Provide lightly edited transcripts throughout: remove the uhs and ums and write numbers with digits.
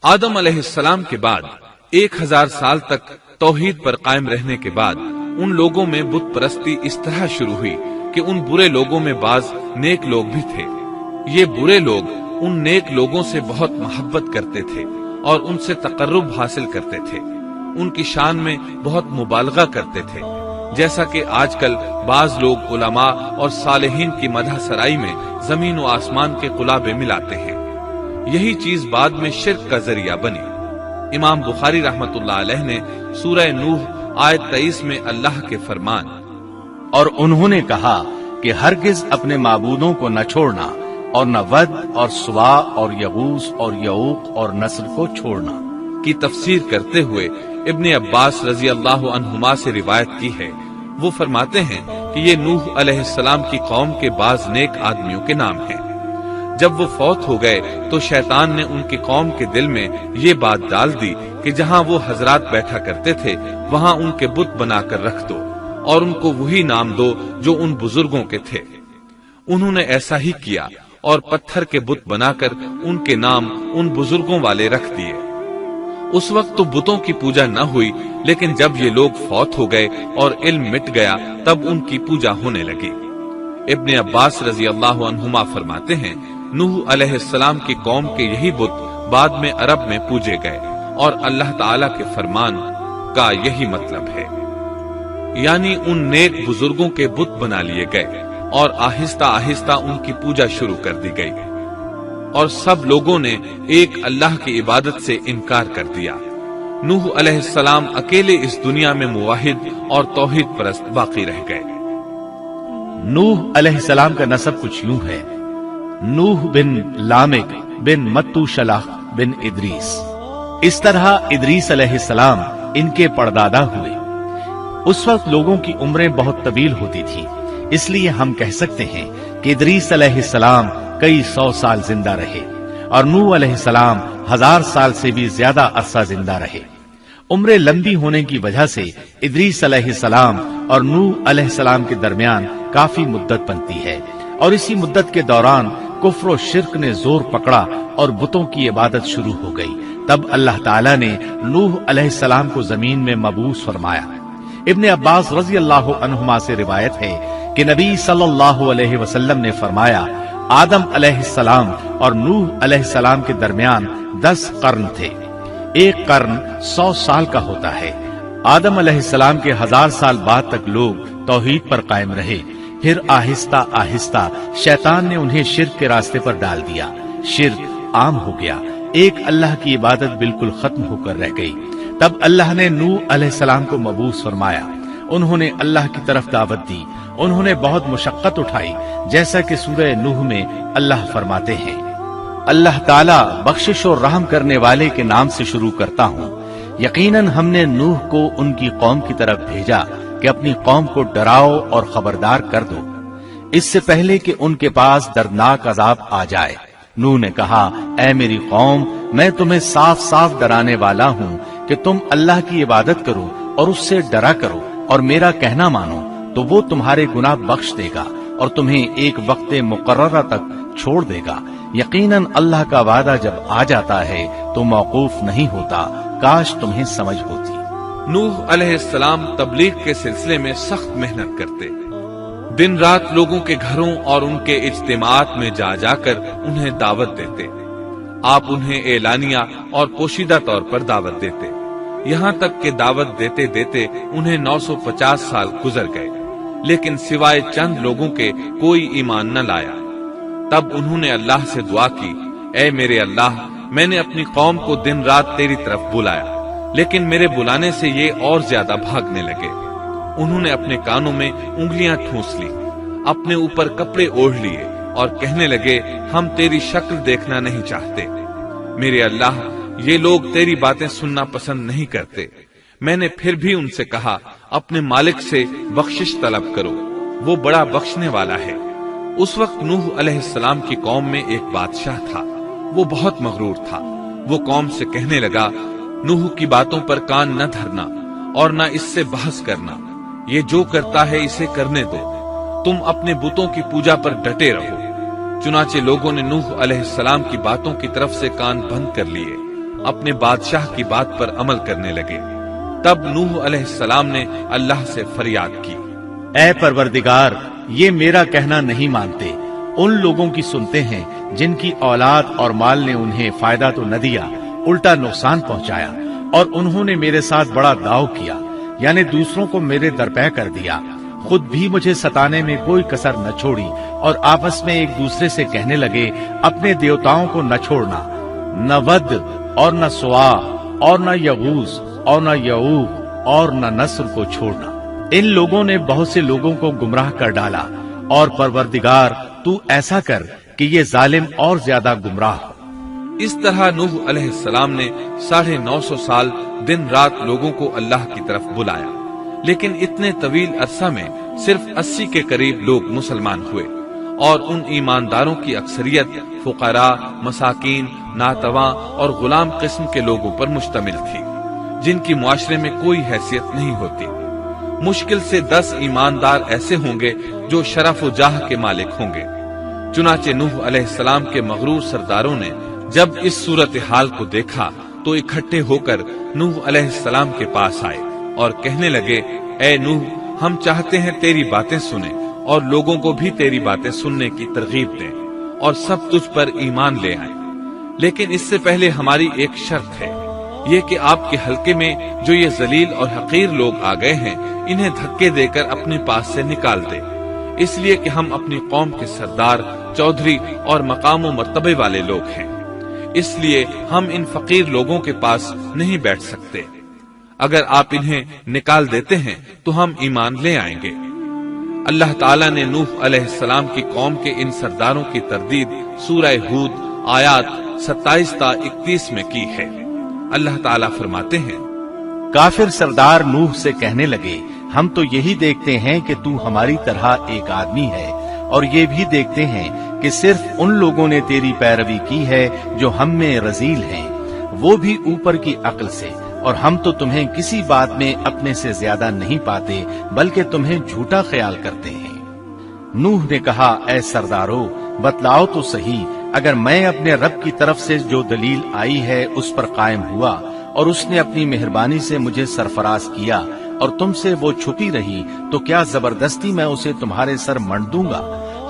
آدم علیہ السلام کے بعد 1000 سال تک توحید پر قائم رہنے کے بعد ان لوگوں میں بت پرستی اس طرح شروع ہوئی کہ ان برے لوگوں میں بعض نیک لوگ بھی تھے۔ یہ برے لوگ ان نیک لوگوں سے بہت محبت کرتے تھے اور ان سے تقرب حاصل کرتے تھے، ان کی شان میں بہت مبالغہ کرتے تھے، جیسا کہ آج کل بعض لوگ علماء اور صالحین کی مدح سرائی میں زمین و آسمان کے قلابے ملاتے ہیں۔ یہی چیز بعد میں شرک کا ذریعہ بنی۔ امام بخاری رحمت اللہ علیہ نے سورہ نوح آیت 23 میں اللہ کے فرمان اور انہوں نے کہا کہ ہرگز اپنے معبودوں کو نہ چھوڑنا اور نہ ود اور سوا اور یغوث اور یعوق اور نصر کو چھوڑنا کی تفسیر کرتے ہوئے ابن عباس رضی اللہ عنہما سے روایت کی ہے۔ وہ فرماتے ہیں کہ یہ نوح علیہ السلام کی قوم کے بعض نیک آدمیوں کے نام ہیں۔ جب وہ فوت ہو گئے تو شیطان نے ان کی قوم کے دل میں یہ بات ڈال دی کہ جہاں وہ حضرات بیٹھا کرتے تھے وہاں ان کے بت بنا کر رکھ دو اور ان کو وہی نام دو جو ان بزرگوں کے تھے۔ انہوں نے ایسا ہی کیا اور پتھر کے بت بنا کر ان کے نام ان بزرگوں والے رکھ دیے۔ اس وقت تو بتوں کی پوجا نہ ہوئی، لیکن جب یہ لوگ فوت ہو گئے اور علم مٹ گیا تب ان کی پوجا ہونے لگی۔ ابن عباس رضی اللہ عنہما فرماتے ہیں نوح علیہ السلام کی قوم کے یہی بت بعد میں عرب میں پوجے گئے اور اللہ تعالی کے فرمان کا یہی مطلب ہے، یعنی ان نیک بزرگوں کے بت بنا لیے گئے اور آہستہ آہستہ ان کی پوجا شروع کر دی گئی اور سب لوگوں نے ایک اللہ کی عبادت سے انکار کر دیا۔ نوح علیہ السلام اکیلے اس دنیا میں موحد اور توحید پرست باقی رہ گئے۔ نوح علیہ السلام کا نسب کچھ یوں ہے: نوح بن لامک بن متو شلح بن ادریس۔ اس طرح ادریس علیہ السلام ان کے پردادا ہوئے۔ اس وقت لوگوں کی عمریں بہت طویل ہوتی تھی، اس لیے ہم کہہ سکتے ہیں کہ ادریس علیہ السلام کئی 100 سال زندہ رہے اور نوح علیہ السلام 1000 سال سے بھی زیادہ عرصہ زندہ رہے۔ عمریں لمبی ہونے کی وجہ سے ادریس علیہ السلام اور نوح علیہ السلام کے درمیان کافی مدت بنتی ہے، اور اسی مدت کے دوران کفر و شرک نے زور پکڑا اور بتوں کی عبادت شروع ہو گئی۔ تب اللہ تعالیٰ نے نوح علیہ السلام کو زمین میں مبعوث فرمایا۔ ابن عباس رضی اللہ عنہما سے روایت ہے کہ نبی صلی اللہ علیہ وسلم نے فرمایا آدم علیہ السلام اور نوح علیہ السلام کے درمیان 10 قرن تھے۔ ایک قرن 100 سال کا ہوتا ہے۔ آدم علیہ السلام کے 1000 سال بعد تک لوگ توحید پر قائم رہے، پھر آہستہ آہستہ شیطان نے انہیں شرک کے راستے پر ڈال دیا۔ شرک عام ہو گیا، ایک اللہ کی عبادت بالکل ختم ہو کر رہ گئی۔ تب اللہ نے نوح علیہ السلام کو مبعوث فرمایا۔ انہوں نے اللہ کی طرف دعوت دی، انہوں نے بہت مشقت اٹھائی، جیسا کہ سورہ نوح میں اللہ فرماتے ہیں اللہ تعالیٰ بخشش اور رحم کرنے والے کے نام سے شروع کرتا ہوں۔ یقیناً ہم نے نوح کو ان کی قوم کی طرف بھیجا کہ اپنی قوم کو ڈراؤ اور خبردار کر دو، اس سے پہلے کہ ان کے پاس دردناک عذاب آ جائے۔ نوح نے کہا اے میری قوم، میں تمہیں صاف صاف ڈرانے والا ہوں کہ تم اللہ کی عبادت کرو اور اس سے ڈرا کرو اور میرا کہنا مانو، تو وہ تمہارے گناہ بخش دے گا اور تمہیں ایک وقت مقررہ تک چھوڑ دے گا۔ یقیناً اللہ کا وعدہ جب آ جاتا ہے تو موقوف نہیں ہوتا، کاش تمہیں سمجھ ہوتی۔ نوح علیہ السلام تبلیغ کے سلسلے میں سخت محنت کرتے، دن رات لوگوں کے گھروں اور ان کے اجتماعات میں جا جا کر انہیں دعوت دیتے۔ آپ انہیں اعلانیہ اور پوشیدہ طور پر دعوت دیتے، یہاں تک کہ دعوت دیتے دیتے انہیں 950 سال گزر گئے، لیکن سوائے چند لوگوں کے کوئی ایمان نہ لایا۔ تب انہوں نے اللہ سے دعا کی اے میرے اللہ، میں نے اپنی قوم کو دن رات تیری طرف بلایا، لیکن میرے بلانے سے یہ اور زیادہ بھاگنے لگے۔ انہوں نے اپنے کانوں میں انگلیاں ٹھونس لی، اپنے اوپر کپڑے اوڑھ لیے اور کہنے لگے ہم تیری شکل دیکھنا نہیں چاہتے۔ میرے اللہ، یہ لوگ تیری باتیں سننا پسند نہیں کرتے۔ میں نے پھر بھی ان سے کہا اپنے مالک سے بخشش طلب کرو، وہ بڑا بخشنے والا ہے۔ اس وقت نوح علیہ السلام کی قوم میں ایک بادشاہ تھا، وہ بہت مغرور تھا۔ وہ قوم سے کہنے لگا نوح کی باتوں پر کان نہ دھرنا اور نہ اس سے بحث کرنا، یہ جو کرتا ہے اسے کرنے دو، تم اپنے بتوں کی پوجا پر ڈٹے رہو۔ چنانچہ لوگوں نے نوح علیہ السلام کی باتوں کی طرف سے کان بند کر لیے अपने बादशाह की बात पर अमल करने लगे। तब नूह अलैहिस्सलाम ने अल्लाह से फरियाद की, ऐ परवरदिगार, ये मेरा कहना नहीं मानते, उन लोगों की सुनते हैं जिनकी औलाद और माल ने उन्हें फायदा तो न दिया, उल्टा नुकसान पहुंचाया, और उन्होंने मेरे साथ बड़ा दाव किया, यानी दूसरों को मेरे दरपे कर दिया। खुद भी मुझे सताने में कोई कसर न छोड़ी, और आपस में एक दूसरे से कहने लगे, अपने देवताओं को न छोड़ना, न वद और न सुआ और न यगूस और न यऊक और न नस्र को छोड़ना। इन लोगों ने बहुत से लोगों को गुमराह कर डाला, और परवरदिगार तू ऐसा कर कि ये जालिम और ज्यादा गुमराह हो। इस तरह नूह अलैहिस्सलाम ने 950 साल दिन रात लोगों को अल्लाह की तरफ बुलाया, लेकिन इतने तवील अरसा में सिर्फ 80 के करीब लोग मुसलमान हुए, और उन ईमानदारों की अक्सरियत फुकरा, मसाकीन, नातवा और गुलाम किस्म के लोगों पर मुश्तमिल थी, जिनकी मुआशरे में कोई हैसियत नहीं होती। मुश्किल से 10 ईमानदार ऐसे होंगे जो शरफ व जाह के मालिक होंगे। चुनाचे नूह अलैहिस्सलाम के मगरूर सरदारों ने जब इस सूरत हाल को देखा तो इकट्ठे होकर नूह अलैहिस्सलाम के पास आए और कहने लगे, ए नूह, हम चाहते हैं तेरी बातें सुने और लोगों को भी तेरी बातें सुनने की तरगीब दें और सब तुझ पर ईमान ले आए। लेकिन इससे पहले हमारी एक शर्त है, ये कि आपके हलके में जो ये जलील और हकीर लोग आ गए हैं, इन्हें धक्के देकर अपने पास से निकाल दे, इसलिए कि हम अपनी कौम के सरदार, चौधरी और मकाम व मर्तबे वाले लोग हैं। इसलिए हम इन फकीर लोगों के पास नहीं बैठ सकते। अगर आप इन्हें निकाल देते हैं तो हम ईमान ले आएंगे। अल्लाह ताला ने नूह अलैहिस्सलाम की कौम के इन सरदारों की तरदीद सूरह हूद आयात 27 ता 31 में की है। अल्लाह ताला फरमाते हैं, काफिर सरदार नूह से कहने लगे, हम तो यही देखते हैं कि तू हमारी तरह एक आदमी है, और ये भी देखते हैं कि सिर्फ उन लोगों ने तेरी पैरवी की है जो हम में रजील हैं, वो भी ऊपर की अक्ल से, और हम तो तुम्हें किसी बात में अपने से ज्यादा नहीं पाते, बल्कि तुम्हें झूठा ख्याल करते हैं। नूह ने कहा, ऐ सरदारो, बतलाओ तो सही, अगर मैं अपने रब की तरफ से जो दलील आई है उस पर कायम हुआ और उसने अपनी मेहरबानी से मुझे सरफराज किया और तुमसे वो छुपी रही, तो क्या जबरदस्ती मैं उसे तुम्हारे सर मंड दूंगा,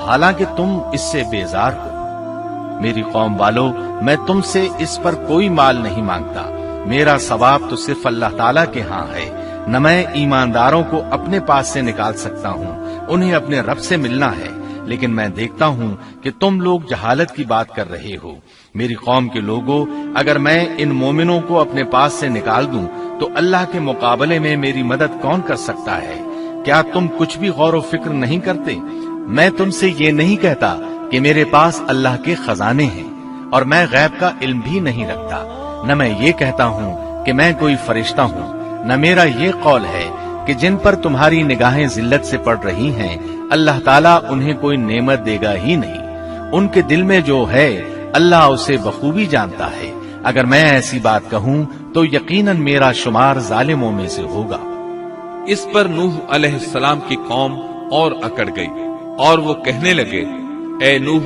हालांकि तुम इससे बेजार हो। मेरी कौम वालों, मैं तुमसे इस पर कोई माल नहीं मांगता, मेरा सवाब तो सिर्फ अल्लाह ताला के यहाँ है। न मैं ईमानदारों को अपने पास से निकाल सकता हूँ, उन्हें अपने रब से मिलना है, लेकिन मैं देखता हूँ कि तुम लोग जहालत की बात कर रहे हो। मेरी कौम के लोगों, अगर मैं इन मोमिनों को अपने पास से निकाल दूं, तो अल्लाह के मुकाबले में मेरी मदद कौन कर सकता है? क्या तुम कुछ भी गौर व फिक्र नहीं करते? मैं तुमसे ये नहीं कहता कि मेरे पास अल्लाह के खजाने हैं, और मैं गैब का इल्म भी नहीं रखता। न मैं ये कहता हूँ कि मैं कोई फरिश्ता हूँ, न मेरा ये कौल है कि जिन पर तुम्हारी निगाहें जिल्लत से पड़ रही हैं, अल्लाह ताला उन्हें कोई नेमत देगा ही नहीं। उनके दिल में जो है अल्लाह उसे बखूबी जानता है। अगर मैं ऐसी बात कहूँ तो यकीनन मेरा शुमार जालिमों में से होगा। इस पर नूह अलैहिस्सलाम की कौम और अकड़ गई और वो कहने लगे, ए नूह,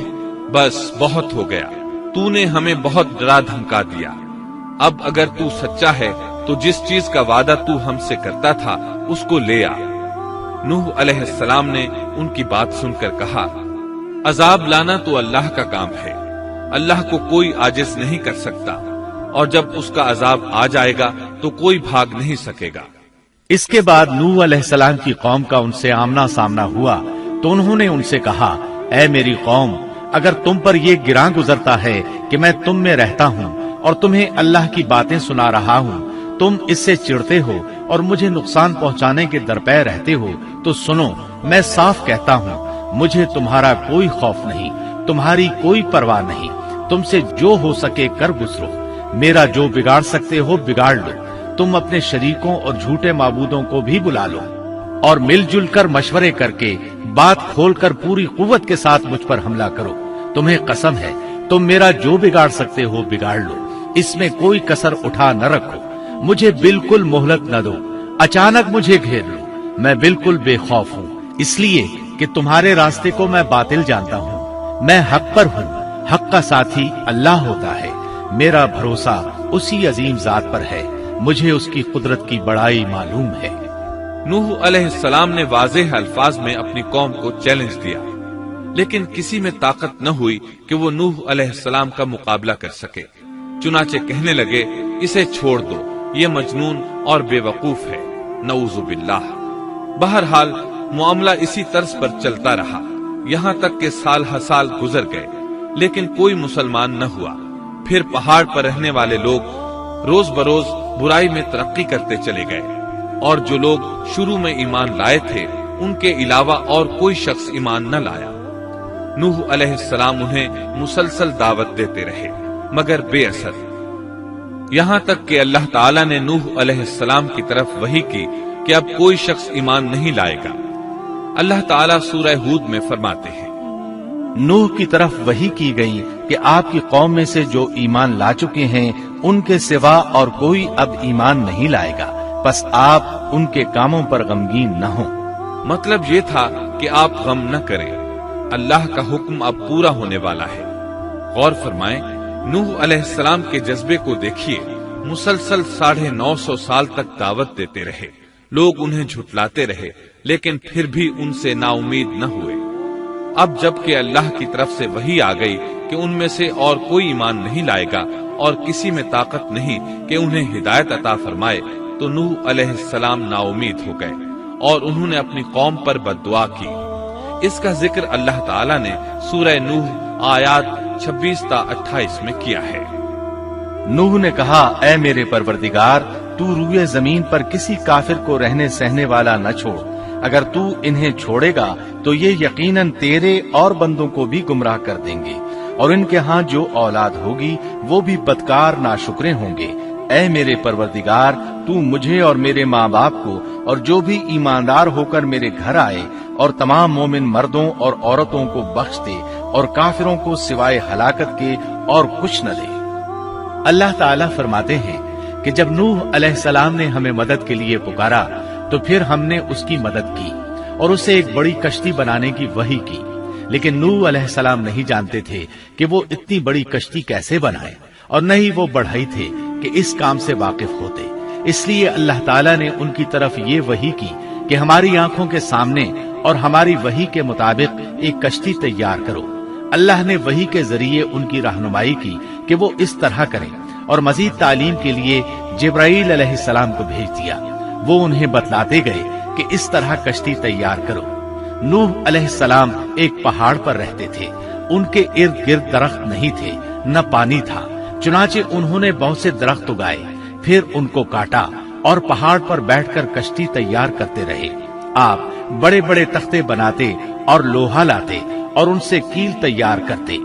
बस बहुत हो गया, तूने हमें बहुत डरा धमका दिया। अब अगर तू सच्चा है तो जिस चीज का वादा तू हमसे करता था उसको ले आ। नूह अलैहिस्सलाम ने उनकी बात सुनकर कहा, अजाब लाना तो अल्लाह का काम है, अल्लाह को कोई आजिज नहीं कर सकता, और जब उसका अजाब आ जाएगा तो कोई भाग नहीं सकेगा। इसके बाद नूह अलैहिस्सलाम की कौम का उनसे आमना सामना हुआ तो उन्होंने उनसे कहा, ऐ मेरी कौम, अगर तुम पर यह गिरां गुजरता है कि मैं तुम में रहता हूँ और तुम्हें अल्लाह की बातें सुना रहा हूँ, तुम इससे चिढ़ते हो और मुझे नुकसान पहुँचाने के दरपे रहते हो, तो सुनो, मैं साफ कहता हूँ, मुझे तुम्हारा कोई खौफ नहीं, तुम्हारी कोई परवाह नहीं। तुमसे जो हो सके कर गुजरो, मेरा जो बिगाड़ सकते हो बिगाड़ लो। तुम अपने शरीकों और झूठे माबूदों को भी बुला लो और मिलजुल कर मशवरे करके बात खोलकर पूरी कुव्वत के साथ मुझ पर हमला करो। तुम्हें कसम है, तुम मेरा जो बिगाड़ सकते हो बिगाड़ लो, इसमें कोई कसर उठा न रखो। मुझे बिल्कुल मोहलत न दो, अचानक मुझे घेर लो। मैं बिल्कुल बेखौफ हूँ, इसलिए कि तुम्हारे रास्ते को मैं बातिल जानता हूँ। मैं हक पर हूँ, हक का साथी अल्लाह होता है। मेरा भरोसा उसी अजीम जात पर है, मुझे उसकी कुदरत की बड़ाई मालूम है। नूह अलैहिस्सलाम ने वाज़ेह अल्फाज में अपनी कौम को चैलेंज दिया, लेकिन किसी में ताकत न हुई कि वो नूह अलैहिस्सलाम का मुकाबला कर सके। चुनाचे कहने लगे, इसे छोड़ दो, ये मजनून और बेवकूफ है, नऊज़ु बिल्लाह। बहरहाल मामला इसी तर्ज पर चलता रहा, यहाँ तक के साल हर साल गुजर गए, लेकिन कोई मुसलमान न हुआ। फिर पहाड़ पर रहने वाले लोग रोज बरोज बुराई में तरक्की करते चले गए, और जो लोग शुरू में ईमान लाए थे उनके अलावा और कोई शख्स ईमान न लाया। नूह अलैहिस्सलाम उन्हें मुसलसल दावत देते रहे, मगर बेअसर। यहाँ तक कि अल्लाह ताला ने नूह अलैहिस्सलाम की तरफ वही की कि अब कोई शख्स ईमान नहीं लाएगा। अल्लाह ताला सूरह हूद में फरमाते हैं, नूह की तरफ वही की गई कि आपकी कौम में से जो ईमान ला चुके हैं उनके सिवा और कोई अब ईमान नहीं लाएगा, बस आप उनके कामों पर गमगीन न हो। मतलब ये था कि आप गम न करें, अल्लाह का हुक्म अब पूरा होने वाला है। गौर फरमाएं, नूह अलैहिस्सलाम के जज्बे को देखिए। मुसलसल 950 साल तक दावत देते रहे, लोग उन्हें झुठलाते रहे, लेकिन फिर भी उनसे नाउमीद न हुए। अब जबकि अल्लाह की तरफ से वही आ गई कि उनमें से और कोई ईमान नहीं लाएगा और किसी में ताकत नहीं कि उन्हें हिदायत अता फरमाए, तो नूह अलैहिस्सलाम नाउमीद हो गए और उन्होंने अपनी कौम पर बद्दुआ की। इसका जिक्र अल्लाह ताला ने सूरह नूह आयत 26-28 में किया है। नूह ने कहा, ऐ मेरे परवरदिगार, तू रूए जमीन पर किसी काफिर को रहने सहने वाला न छोड़। अगर तू इन्हें छोड़ेगा तो ये यकीनन तेरे और बंदों को भी गुमराह कर देंगे, और इनके यहाँ जो औलाद होगी वो भी बदकार नाशुक्रे होंगे। ऐ मेरे परवरदिगार, तू मुझे और मेरे माँ बाप को और जो भी ईमानदार होकर मेरे घर आए और तमाम मोमिन मर्दों और औरतों को बख्श दे, और काफिरों को सिवाय हलाकत के और कुछ न दे। अल्लाह ताला फरमाते हैं कि जब नूह अलैहिस्सलाम ने हमें मदद के लिए पुकारा तो फिर हमने उसकी मदद की और उसे एक बड़ी कश्ती बनाने की वही की। लेकिन नूह अलैहिस्सलाम नहीं जानते थे कि वो इतनी बड़ी कश्ती कैसे बनाए, और न ही वो बढ़ई थे कि इस काम से वाकिफ होते। इसलिए अल्लाह ताला ने उनकी तरफ ये वही की कि हमारी आंखों के सामने और हमारी वही के मुताबिक एक कश्ती तैयार करो। अल्लाह ने वही के जरिए उनकी रहनुमाई की कि वो इस तरह करें, और मजीद तालीम के लिए जिब्राईल अलैहिस्सलाम को भेज दिया। वो उन्हें बतलाते गए कि इस तरह कश्ती तैयार करो। नूह अलैहिस्सलाम एक पहाड़ पर रहते थे, उनके इर्द गिर्द दरख्त नहीं थे, न पानी था। चुनाचे उन्होंने बहुत से दरख्त उगाए, फिर उनको काटा और पहाड़ पर बैठकर कश्ती तैयार करते रहे। आप बड़े बड़े तख्ते बनाते और लोहा लाते और उनसे कील तैयार करते,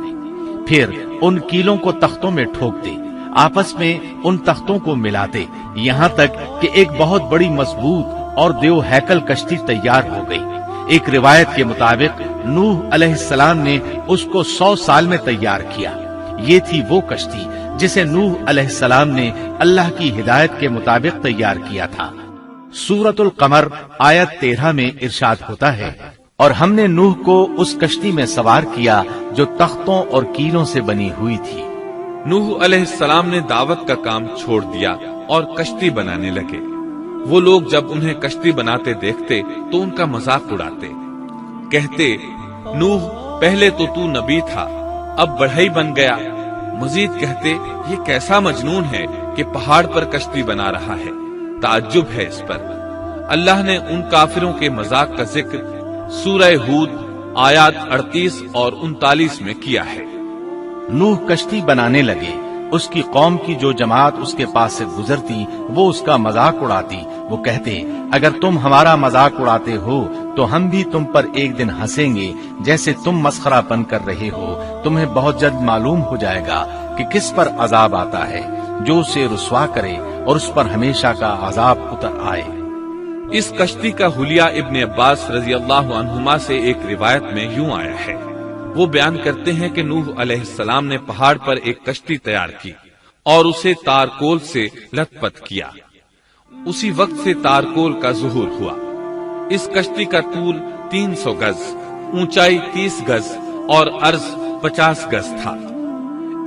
फिर उन कीलों को तख्तों में ठोकते, आपस में उन तख्तों को मिलाते, यहाँ तक कि एक बहुत बड़ी मजबूत और देव हैकल कश्ती तैयार हो गई। एक रिवायत के मुताबिक नूह अलैहिस्सलाम ने उसको 100 साल में तैयार किया। ये थी वो कश्ती जिसे नूह अलैहिस्सलाम ने अल्लाह की हिदायत के मुताबिक तैयार किया था। सूरतुल कमर आयत 13 में इरशाद होता है, और हमने नूह को उस कश्ती में सवार किया जो तख्तों और कीलों से बनी हुई थी। नूह अलैहिस्सलाम ने दावत का काम छोड़ दिया और कश्ती बनाने लगे। वो लोग जब उन्हें कश्ती बनाते देखते तो उनका मजाक उड़ाते, कहते, नूह पहले तो तू नबी था, अब बढ़ई बन गया। मजीद कहते, ये कैसा मजनून है कि पहाड़ पर कश्ती बना रहा है। ताज्जुब है इस पर। अल्लाह ने उन काफिरों के मजाक का जिक्र सूरह हूद आयत 38 और 39 में किया है। नूह कश्ती बनाने लगे, उसकी कौम की जो जमात उसके पास से गुजरती वो उसका मजाक उड़ाती। वो कहते, अगर तुम हमारा मजाक उड़ाते हो तो हम भी तुम पर एक दिन हंसेंगे जैसे तुम मस्खरापन कर रहे हो। तुम्हें बहुत जल्द मालूम हो जाएगा कि किस पर अजाब आता है, जो उसे रुस्वा करे और उस पर हमेशा का अजाब उतर आए। इस कश्ती का हुलिया इब्ने अब्बास रज़ियल्लाहु अन्हुमा से एक रिवायत में यूं आया है। वो बयान करते हैं कि नूह अलैहिस्सलाम ने पहाड़ पर एक कश्ती तैयार की और उसे तारकोल से लथपथ किया। उसी वक्त से तारकोल का ज़ुहूर हुआ। इस कश्ती का तूल 300 गज, ऊंचाई 30 गज और अर्ज 50 गज था।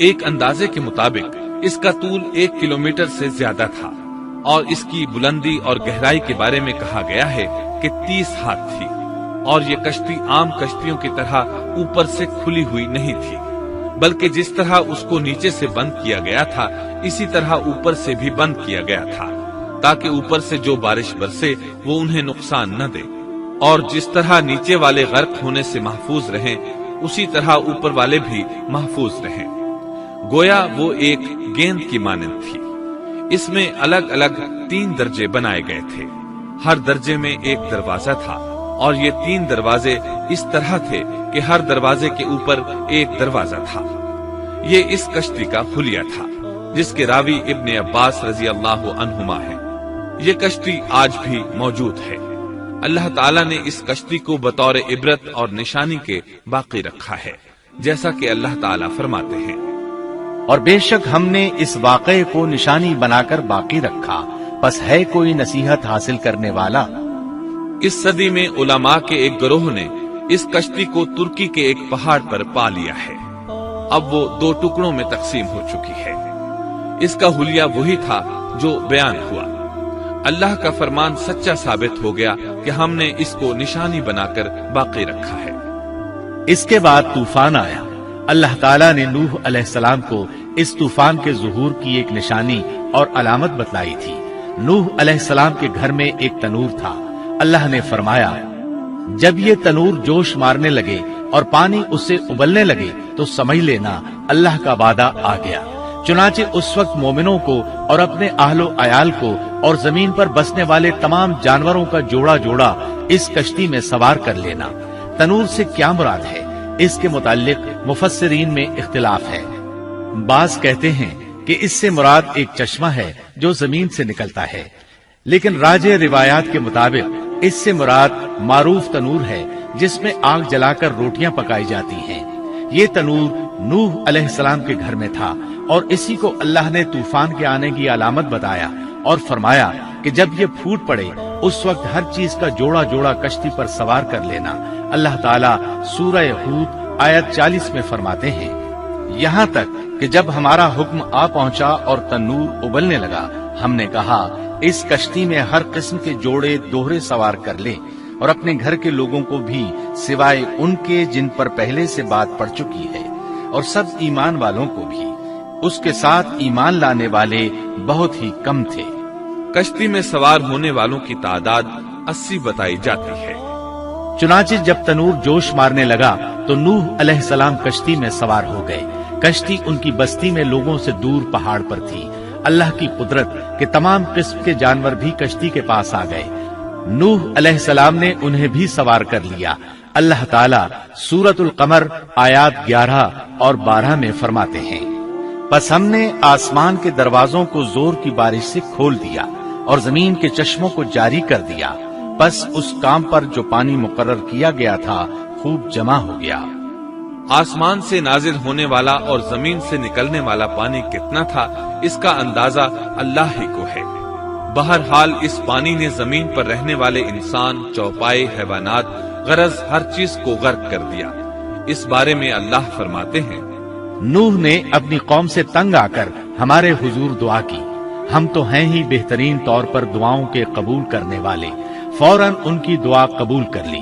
एक अंदाजे के मुताबिक اس کا طول 1 کلومیٹر سے زیادہ تھا اور اس کی بلندی اور گہرائی کے بارے میں کہا گیا ہے کہ 30 ہاتھ تھی، اور یہ کشتی عام کشتیوں کی طرح اوپر سے کھلی ہوئی نہیں تھی، بلکہ جس طرح اس کو نیچے سے بند کیا گیا تھا اسی طرح اوپر سے بھی بند کیا گیا تھا، تاکہ اوپر سے جو بارش برسے وہ انہیں نقصان نہ دے، اور جس طرح نیچے والے غرق ہونے سے محفوظ رہیں اسی طرح اوپر والے بھی محفوظ رہیں۔ گویا وہ ایک گیند کی مانند تھی۔ اس میں الگ الگ 3 درجے بنائے گئے تھے، ہر درجے میں ایک دروازہ تھا، اور یہ 3 دروازے اس طرح تھے کہ ہر دروازے کے اوپر ایک دروازہ تھا۔ یہ اس کشتی کا حلیہ تھا جس کے راوی ابن عباس رضی اللہ عنہما ہے۔ یہ کشتی آج بھی موجود ہے۔ اللہ تعالیٰ نے اس کشتی کو بطور عبرت اور نشانی کے باقی رکھا ہے، جیسا کہ اللہ تعالیٰ فرماتے ہیں، اور بے شک ہم نے اس واقعے کو نشانی بنا کر باقی رکھا، پس ہے کوئی نصیحت حاصل کرنے والا۔ اس صدی میں علماء کے ایک گروہ نے اس کشتی کو ترکی کے ایک پہاڑ پر پا لیا ہے۔ اب وہ 2 ٹکڑوں میں تقسیم ہو چکی ہے۔ اس کا حلیہ وہی تھا جو بیان ہوا۔ اللہ کا فرمان سچا ثابت ہو گیا کہ ہم نے اس کو نشانی بنا کر باقی رکھا ہے۔ اس کے بعد طوفان آیا۔ اللہ تعالیٰ نے نوح علیہ السلام کو اس طوفان کے ظہور کی ایک نشانی اور علامت بتلائی تھی۔ نوح علیہ السلام کے گھر میں ایک تنور تھا۔ اللہ نے فرمایا، جب یہ تنور جوش مارنے لگے اور پانی اس سے ابلنے لگے تو سمجھ لینا اللہ کا وعدہ آ گیا۔ چنانچہ اس وقت مومنوں کو اور اپنے اہل و عیال کو اور زمین پر بسنے والے تمام جانوروں کا جوڑا جوڑا اس کشتی میں سوار کر لینا۔ تنور سے کیا مراد ہے، اس کے متعلق مفسرین میں اختلاف ہے۔ بعض کہتے ہیں کہ اس سے مراد ایک چشمہ ہے جو زمین سے نکلتا ہے، لیکن راجح روایات کے مطابق اس سے مراد معروف تنور ہے جس میں آگ جلا کر روٹیاں پکائی جاتی ہیں۔ یہ تنور نوح علیہ السلام کے گھر میں تھا، اور اسی کو اللہ نے طوفان کے آنے کی علامت بتایا اور فرمایا کہ جب یہ پھوٹ پڑے اس وقت ہر چیز کا جوڑا جوڑا کشتی پر سوار کر لینا۔ اللہ تعالیٰ سورہ ہود آیت 40 میں فرماتے ہیں، یہاں تک کہ جب ہمارا حکم آ پہنچا اور تنور ابلنے لگا، ہم نے کہا اس کشتی میں ہر قسم کے جوڑے دوہرے سوار کر لیں، اور اپنے گھر کے لوگوں کو بھی سوائے ان کے جن پر پہلے سے بات پڑ چکی ہے، اور سب ایمان والوں کو بھی۔ اس کے ساتھ ایمان لانے والے بہت ہی کم تھے۔ کشتی میں سوار ہونے والوں کی تعداد 80 بتائی جاتی ہے۔ چنانچہ جب تنور جوش مارنے لگا تو نوح علیہ السلام کشتی میں سوار ہو گئے۔ کشتی ان کی بستی میں لوگوں سے دور پہاڑ پر تھی۔ اللہ کی قدرت کہ تمام قسم کے جانور بھی کشتی کے پاس آ گئے۔ نوح علیہ السلام نے انہیں بھی سوار کر لیا۔ اللہ تعالیٰ سورۃ القمر آیات 11 اور 12 میں فرماتے ہیں، پس ہم نے آسمان کے دروازوں کو زور کی بارش سے کھول دیا اور زمین کے چشموں کو جاری کر دیا، پس اس کام پر جو پانی مقرر کیا گیا تھا خوب جمع ہو گیا۔ آسمان سے نازل ہونے والا اور زمین سے نکلنے والا پانی کتنا تھا اس کا اندازہ اللہ ہی کو ہے۔ بہرحال اس پانی نے زمین پر رہنے والے انسان، چوپائے، حیوانات، غرض ہر چیز کو غرق کر دیا۔ اس بارے میں اللہ فرماتے ہیں، نوح نے اپنی قوم سے تنگ آ کر ہمارے حضور دعا کی، ہم تو ہیں ہی بہترین طور پر دعاؤں کے قبول کرنے والے۔ فوراً ان کی دعا قبول کر لی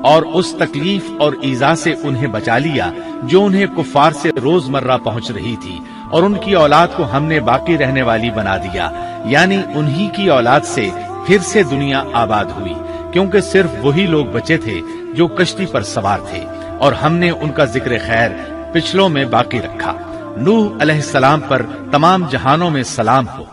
اور اس تکلیف اور ایذا سے انہیں بچا لیا جو انہیں کفار سے روزمرہ پہنچ رہی تھی، اور ان کی اولاد کو ہم نے باقی رہنے والی بنا دیا، یعنی انہی کی اولاد سے پھر سے دنیا آباد ہوئی، کیونکہ صرف وہی لوگ بچے تھے جو کشتی پر سوار تھے، اور ہم نے ان کا ذکر خیر پچھلوں میں باقی رکھا۔ نوح علیہ السلام پر تمام جہانوں میں سلام ہو۔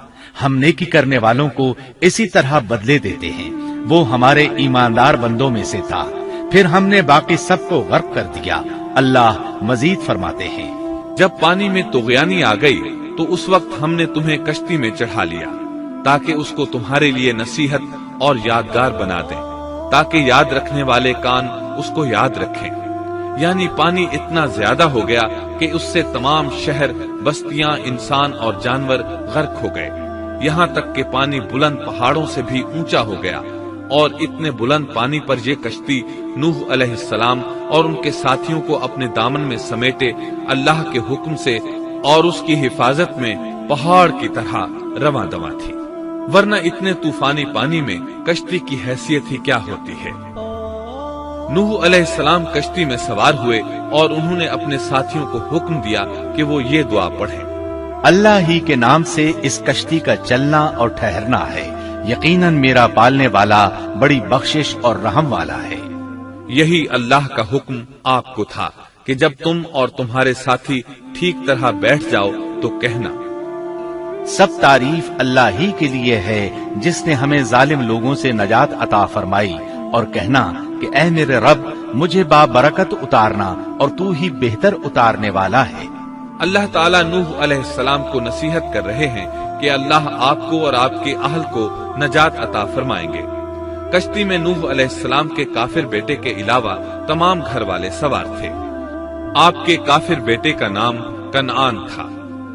ہم نیکی کرنے والوں کو اسی طرح بدلے دیتے ہیں، وہ ہمارے ایماندار بندوں میں سے تھا، پھر ہم نے باقی سب کو غرق کر دیا۔ اللہ مزید فرماتے ہیں، جب پانی میں طغیانی آ گئی تو اس وقت ہم نے تمہیں کشتی میں چڑھا لیا تاکہ اس کو تمہارے لیے نصیحت اور یادگار بنا دیں، تاکہ یاد رکھنے والے کان اس کو یاد رکھیں۔ یعنی پانی اتنا زیادہ ہو گیا کہ اس سے تمام شہر، بستیاں، انسان اور جانور غرق ہو گئے، یہاں تک کہ پانی بلند پہاڑوں سے بھی اونچا ہو گیا، اور اتنے بلند پانی پر یہ کشتی نوح علیہ السلام اور ان کے ساتھیوں کو اپنے دامن میں سمیٹے اللہ کے حکم سے اور اس کی حفاظت میں पहाड़ की तरह रवां दवां थी, वरना इतने तूफानी पानी में कश्ती की हैसियत ही क्या होती है। नूह अलैहिस्सलाम कश्ती में सवार हुए और उन्होंने अपने साथियों को हुक्म दिया कि वो ये दुआ पढ़ें। अल्लाह ही के नाम से इस कश्ती का चलना और ठहरना है, यकीनन मेरा पालने वाला बड़ी बख्शिश और रहम वाला है। यही अल्लाह का हुक्म आपको था कि जब तुम और तुम्हारे साथी ठीक तरह बैठ जाओ तो कहना, सब तारीफ अल्लाह ही के लिए है जिसने हमें जालिम लोगों से नजात अता फरमाई, और कहना कि ऐ मेरे रब मुझे बाबरकत उतारना और तू ही बेहतर उतारने वाला है। अल्लाह ताला नूह अलैहिस्सलाम को नसीहत कर रहे हैं कि अल्लाह आपको और आपके अहल को नजात अता फरमाएंगे। कश्ती में नूह अलैहिस्सलाम के काफिर बेटे के अलावा तमाम घर वाले सवार थे। आपके काफिर बेटे का नाम कनआन था।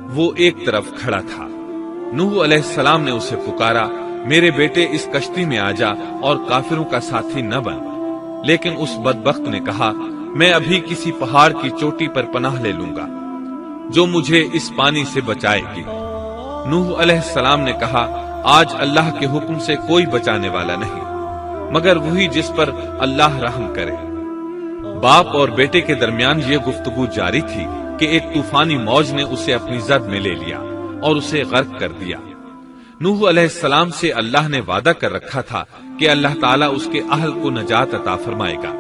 वो एक तरफ खड़ा था। नूह अलैहिस्सलाम ने उसे पुकारा, मेरे बेटे इस कश्ती में आ जा और काफिरों का साथी न बन। लेकिन उस बदबख्त ने कहा, मैं अभी किसी पहाड़ की चोटी पर पनाह ले लूंगा जो मुझे इस पानी से बचाएगी। नूह अलैहिस्सलाम ने कहा, आज अल्लाह के हुक्म से कोई बचाने वाला नहीं मगर वही जिस पर अल्लाह रहम करे। बाप और बेटे के दरमियान ये गुफ्तगू जारी थी कि एक तूफानी मौज ने उसे अपनी जद में ले लिया और उसे गर्क कर दिया। नूह अलैहिस्सलाम से अल्लाह ने वादा कर रखा था कि अल्लाह ताला उसके अहल को नजात अता फरमाएगा।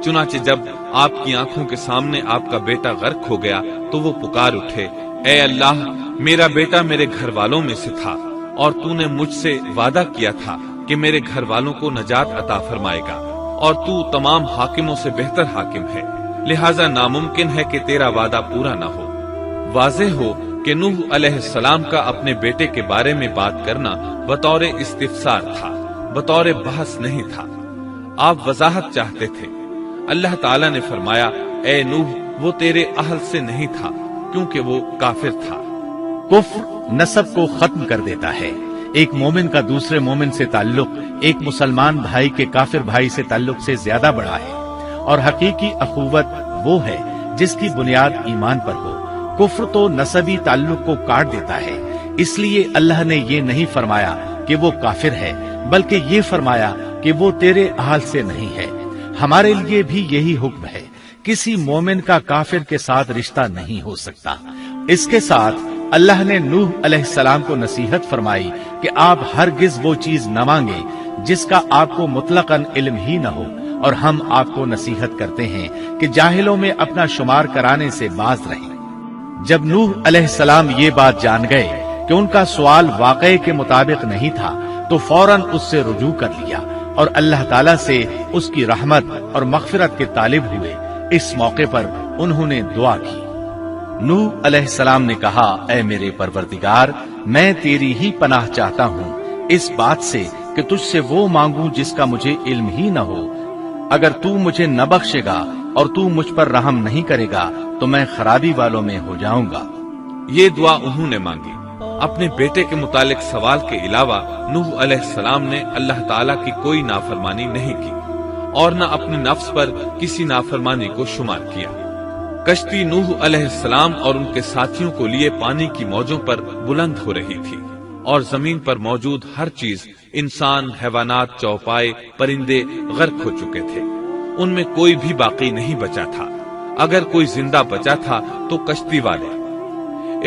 चुनाचे जब आपकी आंखों के सामने आपका बेटा गर्क हो गया तो वो पुकार उठे, ऐ अल्लाह, मेरा बेटा मेरे घर वालों में से था और तूने मुझसे वादा किया था कि मेरे घर वालों को नजात अता फरमाएगा, और तू तमाम हाकिमों से बेहतर हाकिम है, लिहाजा नामुमकिन है कि तेरा वादा पूरा न हो। वाज़ेह हो कि नूह अलैहिस्सलाम का अपने बेटे के बारे में बात करना बतौर इस्तिफसार था, बतौर बहस नहीं था। आप वजाहत चाहते थे। अल्लाह ताला ने फरमाया, ए नूह, वो तेरे अहल से नहीं था क्योंकि वो काफिर था। कुफ्र नसब को खत्म कर देता है। एक मोमिन का दूसरे मोमिन से ताल्लुक एक मुसलमान भाई के काफिर भाई से ताल्लुक से ज्यादा बड़ा है, और हकीकी अखुवत वो है जिसकी बुनियाद ईमान पर हो। कुफ्र तो नसबी ताल्लुक को काट देता है। इसलिए अल्लाह ने ये नहीं फरमाया कि वो काफिर है, बल्कि ये फरमाया कि वो तेरे अहल से नहीं है। हमारे लिए भी यही हुक्म है, किसी मोमिन का काफिर के साथ रिश्ता नहीं हो सकता। इसके साथ अल्लाह ने नूह अलैहिस्सलाम को नसीहत फरमाई कि आप हरगिज वो चीज न मांगे जिसका आपको मुतलकन इल्म ही न हो, और हम आपको नसीहत करते हैं कि जाहिलों में अपना शुमार कराने से बाज रहें। जब नूह अलैहिस्सलाम ये बात जान गए कि उनका सवाल वाकई के मुताबिक नहीं था, तो फौरन उससे रुजू कर लिया और अल्लाह ताला से उसकी रहमत और मग़फ़िरत के तालिब हुए। इस मौके पर उन्होंने दुआ की। नूह अलैहिस्सलाम ने कहा, ऐ मेरे परवरदिगार, मैं तेरी ही पनाह चाहता हूँ इस बात से कि तुझसे वो मांगू जिसका मुझे इल्म ही न हो। अगर तू मुझे न बख्शेगा और तू मुझ पर रहम नहीं करेगा तो मैं खराबी वालों में हो जाऊंगा। ये दुआ उन्होंने मांगी। अपने बेटे के मुतालिक सवाल के अलावा नूह अलैहिस्सलाम ने अल्लाह ताला की कोई नाफरमानी नहीं की और न अपने नफ्स पर किसी नाफरमानी को शुमार किया। कश्ती नूह अलैहिस्सलाम और उनके साथियों को लिए पानी की मौजों पर बुलंद हो रही थी और जमीन पर मौजूद हर चीज, इंसान, हैवानात, चौपाए, परिंदे गर्क हो चुके थे। उनमें कोई भी बाकी नहीं बचा था। अगर कोई जिंदा बचा था तो कश्ती वाले।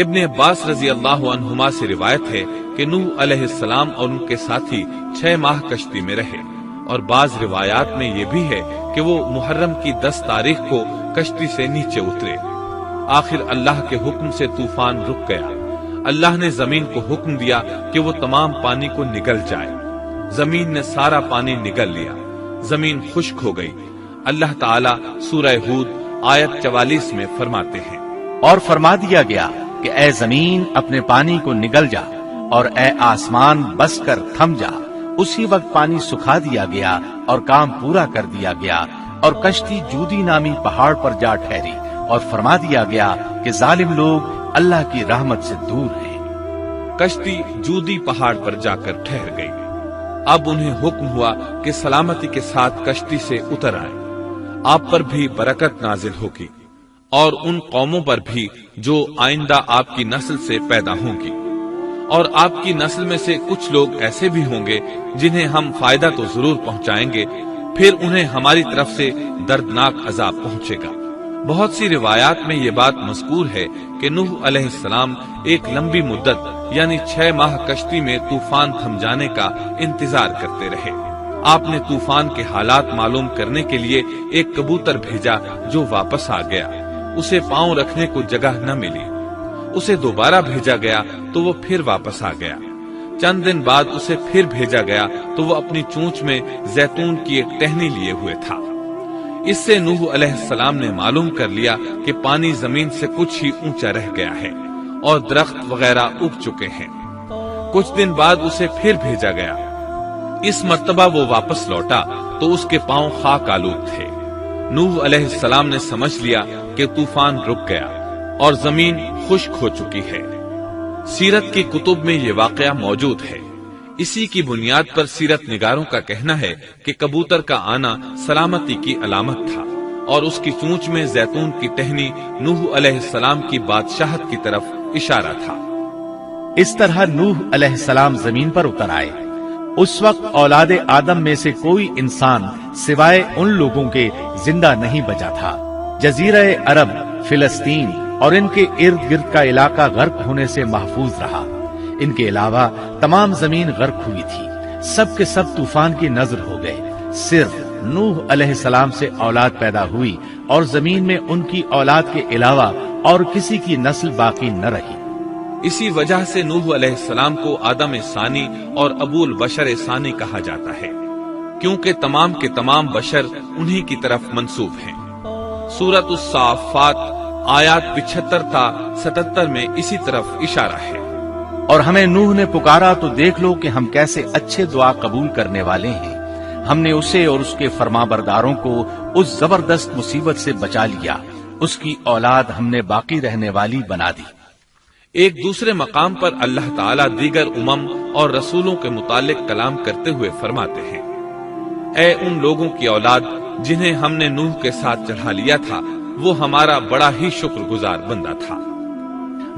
इब्ने अब्बास रजी अल्लाह अन्हुमा से रिवायत है कि नूह अलैहिस्सलाम और उनके साथी 6 माह कश्ती में रहे, और बाज रिवायात में ये भी है कि वो मुहर्रम की 10 तारीख को कश्ती से नीचे उतरे। आखिर अल्लाह के हुक्म से तूफान रुक गया। अल्लाह ने जमीन को हुक्म दिया कि वो तमाम पानी को निगल जाए। जमीन ने सारा पानी निगल लिया। जमीन खुश्क हो गई। अल्लाह ताला सूरह हूद आयत 44 में फरमाते हैं, और फरमा दिया गया कि ऐ जमीन अपने पानी को निगल जा और ऐ आसमान बस कर थम जा। उसी वक्त पानी सुखा दिया गया और काम पूरा कर दिया गया, और कश्ती जूदी नामी पहाड़ पर जा ठहरी, और फरमा दिया गया कि जालिम लोग अल्लाह की रहमत से दूर हैं। कश्ती जूदी पहाड़ पर जाकर ठहर गई। अब उन्हें हुक्म हुआ कि सलामती के साथ कश्ती से उतर आए। आप पर भी बरकत नाजिल होगी और उन कौमों पर भी जो आइंदा आपकी नस्ल से पैदा होंगी। اور آپ کی نسل میں سے کچھ لوگ ایسے بھی ہوں گے جنہیں ہم فائدہ تو ضرور پہنچائیں گے، پھر انہیں ہماری طرف سے دردناک عذاب پہنچے گا۔ بہت سی روایات میں یہ بات مذکور ہے کہ نوح علیہ السلام ایک لمبی مدت یعنی 6 ماہ کشتی میں طوفان تھم جانے کا انتظار کرتے رہے۔ آپ نے طوفان کے حالات معلوم کرنے کے لیے ایک کبوتر بھیجا جو واپس آ گیا۔ اسے پاؤں رکھنے کو جگہ نہ ملی۔ اسے دوبارہ بھیجا گیا تو وہ پھر واپس آ گیا۔ چند دن بعد اسے پھر بھیجا گیا تو وہ اپنی چونچ میں زیتون کی ایک ٹہنی لیے ہوئے تھا۔ اس سے نوح علیہ السلام نے معلوم کر لیا کہ پانی زمین سے کچھ ہی اونچا رہ گیا ہے اور درخت وغیرہ اگ چکے ہیں۔ کچھ دن بعد اسے پھر بھیجا گیا۔ اس مرتبہ وہ واپس لوٹا تو اس کے پاؤں خاک آلود تھے۔ نوح علیہ السلام نے سمجھ لیا کہ طوفان رک گیا اور زمین خشک ہو چکی ہے۔ سیرت کی کتب میں یہ واقعہ موجود ہے۔ اسی کی بنیاد پر سیرت نگاروں کا کہنا ہے کہ کبوتر کا آنا سلامتی کی علامت تھا اور اس کی چونچ میں زیتون کی ٹہنی نوح علیہ السلام کی بادشاہت کی طرف اشارہ تھا۔ اس طرح نوح علیہ السلام زمین پر اتر آئے۔ اس وقت اولاد آدم میں سے کوئی انسان سوائے ان لوگوں کے زندہ نہیں بچا تھا۔ جزیرہ عرب، فلسطین اور ان کے ارد گرد کا علاقہ غرق ہونے سے محفوظ رہا۔ ان کے علاوہ تمام زمین غرق ہوئی تھی۔ سب کے سب طوفان کی نذر ہو گئے۔ صرف نوح علیہ السلام سے اولاد پیدا ہوئی اور زمین میں ان کی اولاد کے علاوہ اور کسی کی نسل باقی نہ رہی۔ اسی وجہ سے نوح علیہ السلام کو آدم ثانی اور ابو البشر ثانی کہا جاتا ہے، کیونکہ تمام کے تمام بشر انہی کی طرف منسوب ہیں۔ سورۃ الصافات آیات 75 تا 77 میں اسی طرف اشارہ ہے۔ اور ہمیں نوح نے پکارا تو دیکھ لو کہ ہم کیسے اچھے دعا قبول کرنے والے ہیں۔ ہم نے اسے اور اس کے فرمانبرداروں کو اس زبردست مصیبت سے بچا لیا۔ اس کی اولاد ہم نے باقی رہنے والی بنا دی۔ ایک دوسرے مقام پر اللہ تعالیٰ دیگر امم اور رسولوں کے متعلق کلام کرتے ہوئے فرماتے ہیں، اے ان لوگوں کی اولاد جنہیں ہم نے نوح کے ساتھ چڑھا لیا تھا، وہ ہمارا بڑا ہی شکر گزار بندہ تھا۔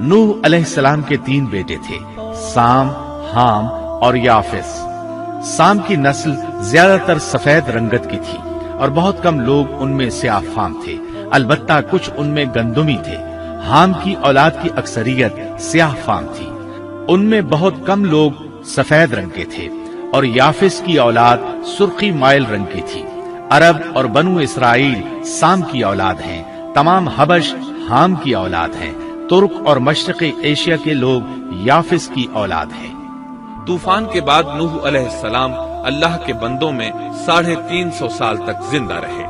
نوح علیہ السلام کے 3 بیٹے تھے، سام، حام اور یافس۔ سام کی نسل زیادہ تر سفید رنگت کی تھی اور بہت کم لوگ ان میں سیاہ فام تھے، البتہ کچھ ان میں گندمی تھے۔ حام کی اولاد کی اکثریت سیاہ فام تھی، ان میں بہت کم لوگ سفید رنگ کے تھے، اور یافس کی اولاد سرخی مائل رنگ کی تھی۔ عرب اور بنو اسرائیل سام کی اولاد ہیں، تمام حبش حام کی اولاد ہیں، ترک اور مشرقی ایشیا کے لوگ یافس کی اولاد ہیں۔ طوفان کے بعد نوح علیہ السلام اللہ کے بندوں میں 350 سال تک زندہ رہے،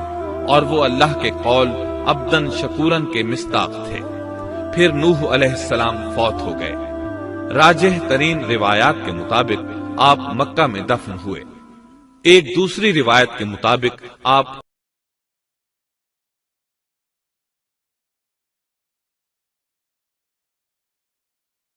اور وہ اللہ کے قول عبدن شکورن کے مصداق تھے۔ پھر نوح علیہ السلام فوت ہو گئے۔ راجح ترین روایات کے مطابق آپ مکہ میں دفن ہوئے۔ ایک دوسری روایت کے مطابق آپ